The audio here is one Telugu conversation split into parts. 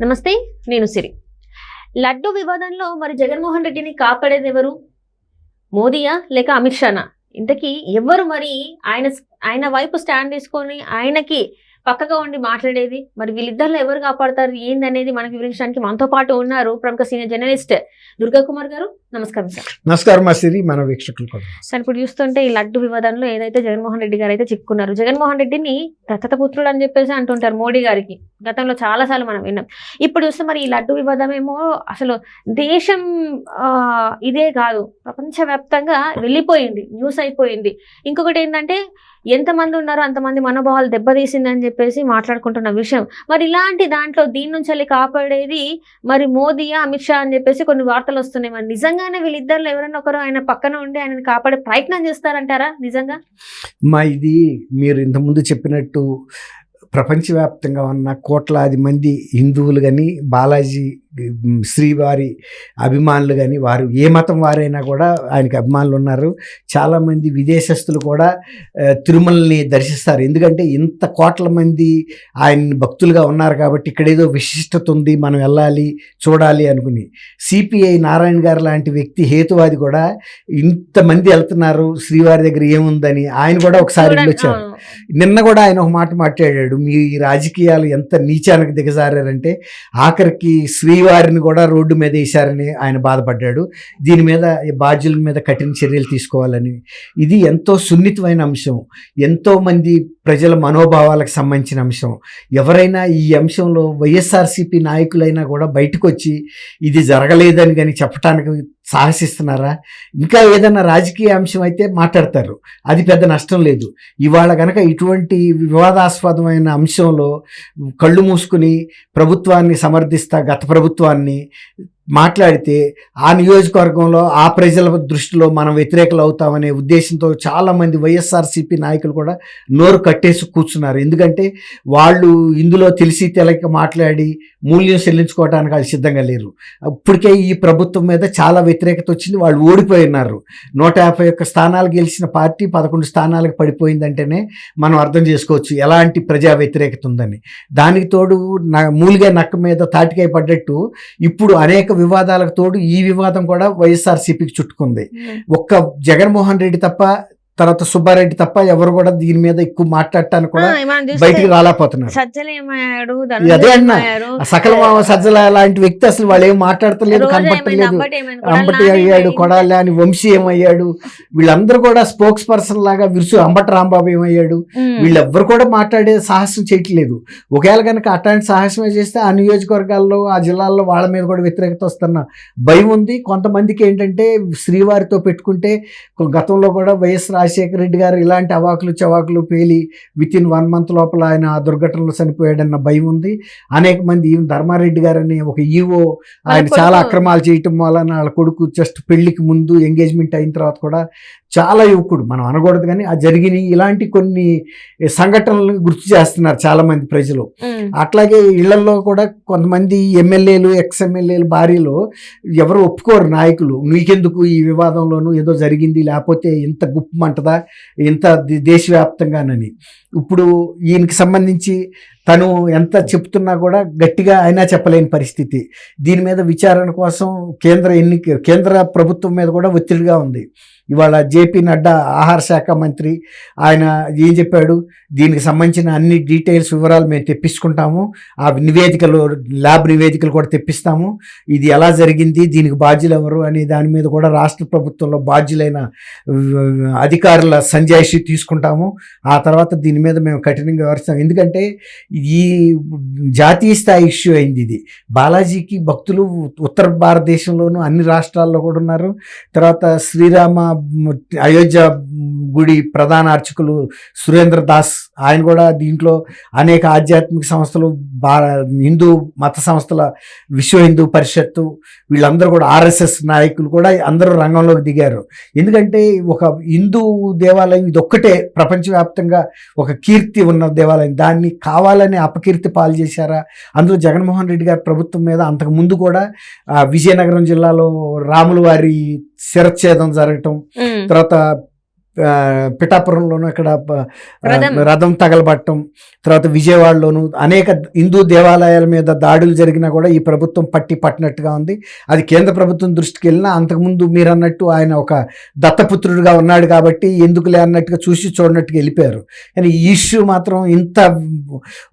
నమస్తే, నేను సిరి. లడ్డు వివాదంలో మరి జగన్మోహన్ రెడ్డిని కాపాడేది ఎవరు? మోదీయా లేక అమిత్ షానా? ఇంతకీ ఎవరు మరి ఆయన వైపు స్టాండ్ తీసుకొని ఆయనకి పక్కగా ఉండి మాట్లాడేది? మరి వీళ్ళిద్దరిలో ఎవరు కాపాడతారు ఏందనేది మనకు వివరించడానికి మనతో పాటు ఉన్నారు ప్రముఖ సీనియర్ జర్నలిస్ట్ దుర్గా కుమార్ గారు. నమస్కారం సార్. నమస్కారం సిరి, మన వీక్షకులు. సార్, ఇప్పుడు చూస్తుంటే ఈ లడ్డు వివాదంలో ఏదైతే జగన్మోహన్ రెడ్డి గారు అయితే చిక్కున్నారు, జగన్మోహన్ రెడ్డిని దత్తపుత్రుడు అని చెప్పేసి అంటుంటారు మోడీ గారికి. గతంలో చాలా సార్లు మనం విన్నాం. ఇప్పుడు చూస్తే మరి ఈ లడ్డు వివాదం ఏమో అసలు దేశం ఇదే కాదు, ప్రపంచవ్యాప్తంగా వెళ్ళిపోయింది, న్యూస్ అయిపోయింది. ఇంకొకటి ఏంటంటే ఎంతమంది ఉన్నారో అంతమంది మనోభావాలు దెబ్బతీసిందని చెప్పేసి మాట్లాడుకుంటున్న విషయం. మరి ఇలాంటి దాంట్లో దీని నుంచి వెళ్ళి కాపాడేది మరి మోదీయా అమిత్ షా అని చెప్పేసి కొన్ని వార్తలు వస్తున్నాయి. మరి నిజంగానే వీళ్ళిద్దరు ఎవరైనా ఒకరు ఆయన పక్కన ఉండి ఆయనని కాపాడే ప్రయత్నం చేస్తారంటారా నిజంగా? ఇది మీరు ఇంతకుముందు చెప్పినట్టు ప్రపంచవ్యాప్తంగా ఉన్న కోట్లాది మంది హిందువులు కానీ బాలాజీ శ్రీవారి అభిమానులు కానీ వారు ఏ మతం వారైనా కూడా ఆయనకి అభిమానులు ఉన్నారు. చాలామంది విదేశస్తులు కూడా తిరుమలని దర్శిస్తారు. ఎందుకంటే ఇంత కోట్ల మంది ఆయన భక్తులుగా ఉన్నారు కాబట్టి ఇక్కడ ఏదో విశిష్టత ఉంది, మనం వెళ్ళాలి చూడాలి అనుకుని. సిపిఐ నారాయణ గారు లాంటి వ్యక్తి హేతువాది కూడా ఇంతమంది వెళ్తున్నారు శ్రీవారి దగ్గర ఏముందని ఆయన కూడా ఒకసారి వెళ్ళొచ్చారు. నిన్న కూడా ఆయన ఒక మాట మాట్లాడాడు, మీ రాజకీయాలు ఎంత నీచానికి దిగజారంటే ఆఖరికి శ్రీవారిని కూడా రోడ్డు మీద వేశారని ఆయన బాధపడ్డాడు. దీని మీద బాధ్యుల మీద కఠిన చర్యలు తీసుకోవాలని. ఇది ఎంతో సున్నితమైన అంశం, ఎంతో మంది ప్రజల మనోభావాలకు సంబంధించిన అంశం. ఎవరైనా ఈ అంశంలో వైఎస్ఆర్సీపీ నాయకులైనా కూడా బయటకు వచ్చి ఇది జరగలేదని కానీ చెప్పడానికి సాహసిస్తున్నారా? ఇంకా ఏదైనా రాజకీయ అంశం అయితే మాట్లాడతారు, అది పెద్ద నష్టం లేదు. ఇవాళ కనుక ఇటువంటి వివాదాస్పదమైన అంశంలో కళ్ళు మూసుకుని ప్రభుత్వాన్ని సమర్థిస్తా, గత ప్రభుత్వాన్ని మాట్లాడితే ఆ నియోజకవర్గంలో ఆ ప్రజల దృష్టిలో మనం వ్యతిరేకలు అవుతామనే ఉద్దేశంతో చాలామంది వైఎస్ఆర్సీపీ నాయకులు కూడా నోరు కట్టేసి కూర్చున్నారు. ఎందుకంటే వాళ్ళు ఇందులో తెలిసి తెలక మాట్లాడి మూల్యం చెల్లించుకోవడానికి వాళ్ళు సిద్ధంగా లేరు. ఇప్పటికే ఈ ప్రభుత్వం మీద చాలా వ్యతిరేకత వచ్చింది, వాళ్ళు ఓడిపోయినారు. 151 స్థానాలు గెలిచిన పార్టీ 11 స్థానాలకు పడిపోయిందంటేనే మనం అర్థం చేసుకోవచ్చు ఎలాంటి ప్రజా వ్యతిరేకత ఉందని. దానికి తోడు మూలిగా నక్క మీద తాటికాయ పడ్డట్టు ఇప్పుడు అనేక వివాదాలకు తోడు ఈ వివాదం కూడా వైఎస్ఆర్సీపీకి చుట్టుకుంది. ఒక్క జగన్మోహన్ రెడ్డి తప్ప, తర్వాత సుబ్బారెడ్డి తప్ప ఎవరు కూడా దీని మీద ఎక్కువ మాట్లాడటానికి కూడా బయటికి రాలేకపోతున్నారు. అదే అన్నా, సకల సజ్జల లాంటి వ్యక్తి అసలు వాళ్ళు ఏం మాట్లాడతలేదు, కనపట్టలేదు. అంబటి అయ్యాడు, కొడాలి అని వంశీ ఏమయ్యాడు, వీళ్ళందరూ కూడా స్పోక్స్ పర్సన్ లాగా విరుసు అంబటి రాంబాబు ఏమయ్యాడు, వీళ్ళెవ్వరు కూడా మాట్లాడే సాహసం చేయట్లేదు. ఒకవేళ కనుక అట్లాంటి సాహసమే చేస్తే ఆ నియోజకవర్గాల్లో ఆ జిల్లాల్లో వాళ్ళ మీద కూడా వ్యతిరేకత వస్తున్న భయం ఉంది. కొంతమందికి ఏంటంటే శ్రీవారితో పెట్టుకుంటే గతంలో కూడా వైఎస్ రాజశేఖర రెడ్డి గారు ఇలాంటి అవాకులు చవాకులు పేలి వితిన్ 1 month లోపల ఆయన ఆ దుర్ఘటనలో చనిపోయాడన్న భయం ఉంది. అనేక మంది ధర్మారెడ్డి గారని ఒక ఈవో ఆయన చాలా అక్రమాలు చేయటం వలన వాళ్ళ కొడుకు జస్ట్ పెళ్లికి ముందు ఎంగేజ్మెంట్ అయిన తర్వాత కూడా చాలా యువకుడు, మనం అనకూడదు కానీ ఆ జరిగిన ఇలాంటి కొన్ని సంఘటనలను గుర్తు చేస్తున్నారు చాలా మంది ప్రజలు. అట్లాగే ఇళ్లలో కూడా కొంతమంది ఎమ్మెల్యేలు, ఎక్స్ఎమ్మెల్యేలు భార్యలు ఎవరు ఒప్పుకోరు నాయకులు, నీకెందుకు ఈ వివాదంలోనూ ఏదో జరిగింది, లేకపోతే ఇంత గుప్పమంటదా ఇంత దేశవ్యాప్తంగానని. ఇప్పుడు ఈయనకి సంబంధించి తను ఎంత చెప్తున్నా కూడా గట్టిగా అయినా చెప్పలేని పరిస్థితి. దీని మీద విచారణ కోసం కేంద్ర ప్రభుత్వం మీద కూడా ఒత్తిడిగా ఉంది. ఇవాళ జేపీ నడ్డా ఆహార శాఖ మంత్రి ఆయన ఏం చెప్పాడు, దీనికి సంబంధించిన అన్ని డీటెయిల్స్ వివరాలు మేము తెప్పించుకుంటాము, ఆ నివేదికలు ల్యాబ్ నివేదికలు కూడా తెప్పిస్తాము, ఇది ఎలా జరిగింది, దీనికి బాధ్యులు ఎవరు అనే దాని మీద కూడా రాష్ట్ర ప్రభుత్వంలో బాధ్యులైన అధికారుల సంజాయిషి తీసుకుంటాము, ఆ తర్వాత దీని మీద మేము కఠినంగా వ్యవహరిస్తాం. ఎందుకంటే ఈ జాతీయ స్థాయి ఇష్యూ అయింది. ఇది బాలాజీకి భక్తులు ఉత్తర భారతదేశంలోనూ అన్ని రాష్ట్రాల్లో కూడా ఉన్నారు. తర్వాత శ్రీరామ అయోధ్య గుడి ప్రధాన అర్చకులు సురేంద్ర దాస్ ఆయన కూడా దీంట్లో అనేక ఆధ్యాత్మిక సంస్థలు, హిందూ మత సంస్థల, విశ్వ హిందూ పరిషత్తు, వీళ్ళందరూ కూడా ఆర్ఎస్ఎస్ నాయకులు కూడా అందరూ రంగంలోకి దిగారు. ఎందుకంటే ఒక హిందూ దేవాలయం ఇది ఒక్కటే ప్రపంచవ్యాప్తంగా ఒక కీర్తి ఉన్న దేవాలయం, దాన్ని కావాలని అపకీర్తి పాలు చేశారా? అందులో జగన్మోహన్ రెడ్డి గారి ప్రభుత్వం మీద అంతకు ముందు కూడా విజయనగరం జిల్లాలో రాముల వారి శిరచ్ఛేదం జరగటం, తర్వాత పిఠాపురంలోను అక్కడ రథం. రథం తగలబట్టం, తర్వాత విజయవాడలోను అనేక హిందూ దేవాలయాల మీద దాడులు జరిగినా కూడా ఈ ప్రభుత్వం పట్టినట్టుగా ఉంది. అది కేంద్ర ప్రభుత్వం దృష్టికి వెళ్ళినా అంతకుముందు మీరు అన్నట్టు ఆయన ఒక దత్తపుత్రుడిగా ఉన్నాడు కాబట్టి ఎందుకులే అన్నట్టుగా చూసి చూడనట్టుగా వెళ్ళిపోయారు. కానీ ఈ ఇష్యూ మాత్రం ఇంత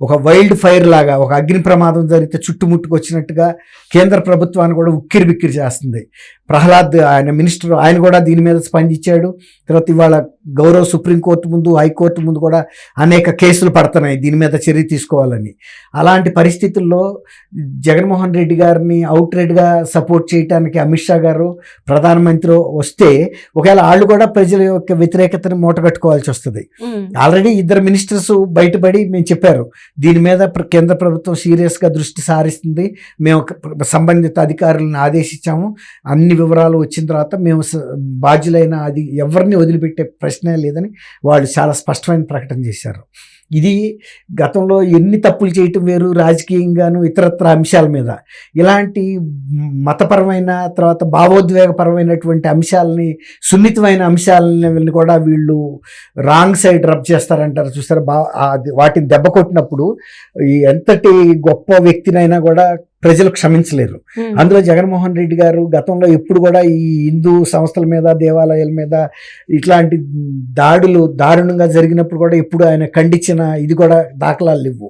ఒక వైల్డ్ ఫైర్ లాగా, ఒక అగ్ని ప్రమాదం జరిగితే చుట్టుముట్టుకు వచ్చినట్టుగా కేంద్ర ప్రభుత్వాన్ని కూడా ఉక్కిరి బిక్కిరి చేస్తుంది. ప్రహ్లాద్ ఆయన మినిస్టర్, ఆయన కూడా దీని మీద స్పందించాడు. తర్వాత ఇవాళ గౌరవ సుప్రీంకోర్టు ముందు, హైకోర్టు ముందు కూడా అనేక కేసులు పడుతున్నాయి దీని మీద చర్య తీసుకోవాలని. అలాంటి పరిస్థితుల్లో జగన్మోహన్ రెడ్డి గారిని అవుట్రైట్గా సపోర్ట్ చేయడానికి అమిత్ షా గారు ప్రధానమంత్రి వస్తే ఒకవేళ వాళ్ళు కూడా ప్రజల యొక్క వ్యతిరేకతను మూటగట్టుకోవాల్సి వస్తుంది. ఆల్రెడీ ఇద్దరు మినిస్టర్స్ బయటపడి మేము చెప్పారు దీని మీద కేంద్ర ప్రభుత్వం సీరియస్గా దృష్టి సారిస్తుంది, మేము సంబంధిత అధికారులను ఆదేశించాము, అన్ని వివరాలు వచ్చిన తర్వాత మేము బాధ్యులైన అది ఎవరిని వదిలిపెట్టే ప్రశ్నే లేదని వాళ్ళు చాలా స్పష్టమైన ప్రకటన చేశారు. ఇది గతంలో ఎన్ని తప్పులు చేయటం వేరు, రాజకీయంగాను ఇతరత్ర అంశాల మీద ఇలాంటి మతపరమైన తర్వాత భావోద్వేగపరమైనటువంటి అంశాలని, సున్నితమైన అంశాలని కూడా వీళ్ళు రాంగ్ సైడ్ రబ్ చేస్తారంటారు చూస్తారు. వాటిని దెబ్బ కొట్టినప్పుడు ఎంతటి గొప్ప వ్యక్తినైనా కూడా ప్రజలు క్షమించలేరు. అందులో జగన్మోహన్ రెడ్డి గారు గతంలో ఎప్పుడు కూడా ఈ హిందూ సంస్థల మీద, దేవాలయాల మీద ఇట్లాంటి దాడులు దారుణంగా జరిగినప్పుడు కూడా ఎప్పుడు ఆయన ఖండించిన ఇది కూడా దాఖలాలు లేవు.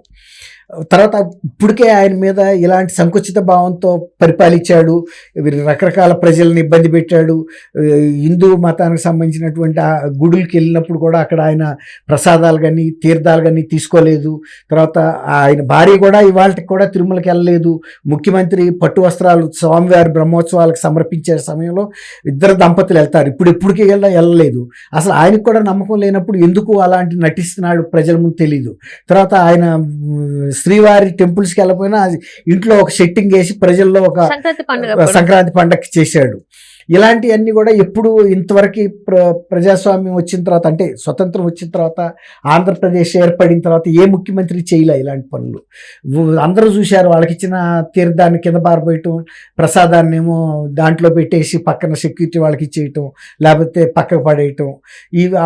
తర్వాత ఇప్పటికే ఆయన మీద ఇలాంటి సంకుచిత భావంతో పరిపాలించాడు, రకరకాల ప్రజల్ని ఇబ్బంది పెట్టాడు. హిందూ మతానికి సంబంధించినటువంటి ఆ గుడులకి వెళ్ళినప్పుడు కూడా అక్కడ ఆయన ప్రసాదాలు కానీ తీర్థాలు కానీ తీసుకోలేదు. తర్వాత ఆయన భార్య కూడా ఇవాళకి కూడా తిరుమలకి వెళ్ళలేదు. ముఖ్యమంత్రి పట్టు వస్త్రాలు స్వామివారి బ్రహ్మోత్సవాలకు సమర్పించే సమయంలో ఇద్దరు దంపతులు వెళ్తారు, ఇప్పటికీ వెళ్ళలేదు. అసలు ఆయనకు కూడా నమ్మకం లేనప్పుడు ఎందుకు అలాంటి నటిస్తున్నాడు ప్రజల ముందు తెలియదు. తర్వాత ఆయన శ్రీవారి టెంపుల్స్కి వెళ్ళకపోయినా ఇంట్లో ఒక సెట్టింగ్ వేసి ప్రజల్లో ఒక సంక్రాంతి పండగ చేశాడు. ఇలాంటివన్నీ కూడా ఎప్పుడు ఇంతవరకు ప్రజాస్వామ్యం వచ్చిన తర్వాత, అంటే స్వతంత్రం వచ్చిన తర్వాత, ఆంధ్రప్రదేశ్ ఏర్పడిన తర్వాత ఏ ముఖ్యమంత్రి చేయలే ఇలాంటి పనులు. అందరూ చూశారు, వాళ్ళకి ఇచ్చిన తీర్థాన్ని కింద పారబోయటం, ప్రసాదాన్ని ఏమో దాంట్లో పెట్టేసి పక్కన సెక్యూరిటీ వాళ్ళకి ఇచ్చేయటం, లేకపోతే పక్కకు పడేయటం.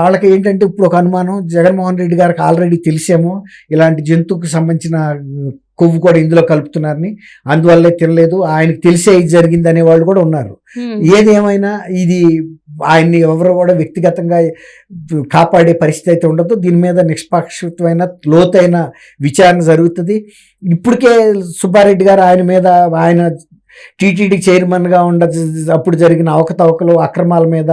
వాళ్ళకి ఏంటంటే ఇప్పుడు ఒక అనుమానం, జగన్మోహన్ రెడ్డి గారికి ఆల్రెడీ తెలిసేమో ఇలాంటి జంతువుకు సంబంధించిన కొవ్వు కూడా ఇందులో కలుపుతున్నారని, అందువల్లే తినలేదు, ఆయనకు తెలిసే ఇది జరిగింది అనే వాళ్ళు కూడా ఉన్నారు. ఏదేమైనా ఇది ఆయన్ని ఎవరు కూడా వ్యక్తిగతంగా కాపాడే పరిస్థితి అయితే ఉండదు. దీని మీద నిష్పాక్షితమైన లోతైన విచారణ జరుగుతుంది. ఇప్పటికే సుబ్బారెడ్డి గారు ఆయన మీద, ఆయన టీటీడీ చైర్మన్గా అప్పుడు జరిగిన అవకతవకలు, అక్రమాల మీద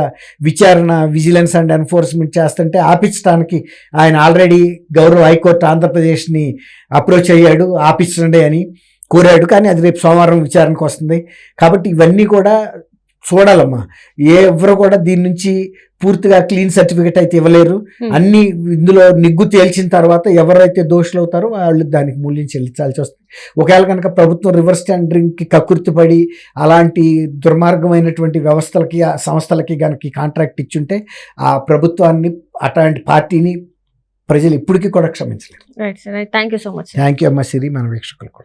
విచారణ విజిలెన్స్ అండ్ ఎన్ఫోర్స్మెంట్ చేస్తుంటే ఆపించడానికి ఆయన ఆల్రెడీ గౌరవ హైకోర్టు ఆంధ్రప్రదేశ్ని అప్రోచ్ అయ్యాడు, ఆపించండి అని కోరాడు. కానీ అది రేపు సోమవారం విచారణకు వస్తుంది. కాబట్టి ఇవన్నీ కూడా చూడాలమ్మా. ఎవరు కూడా దీని నుంచి పూర్తిగా క్లీన్ సర్టిఫికెట్ అయితే ఇవ్వలేరు. అన్ని ఇందులో నిగ్గు తేల్చిన తర్వాత ఎవరైతే దోషులు అవుతారో వాళ్ళు దానికి మూల్యం చెల్లించాల్సి వస్తుంది. ఒకవేళ కనుక ప్రభుత్వం రివర్స్ టెండరింగ్కి కక్కుర్తిపడి అలాంటి దుర్మార్గమైనటువంటి వ్యవస్థలకి, సంస్థలకి కనుక కాంట్రాక్ట్ ఇచ్చుంటే ఆ ప్రభుత్వాన్ని, అట్లాంటి పార్టీని ప్రజలు ఇప్పటికీ కూడా క్షమించలేరు. Right sir, thank you so much. Thank you అమ్మ సిరి, మన వీక్షకులు కూడా.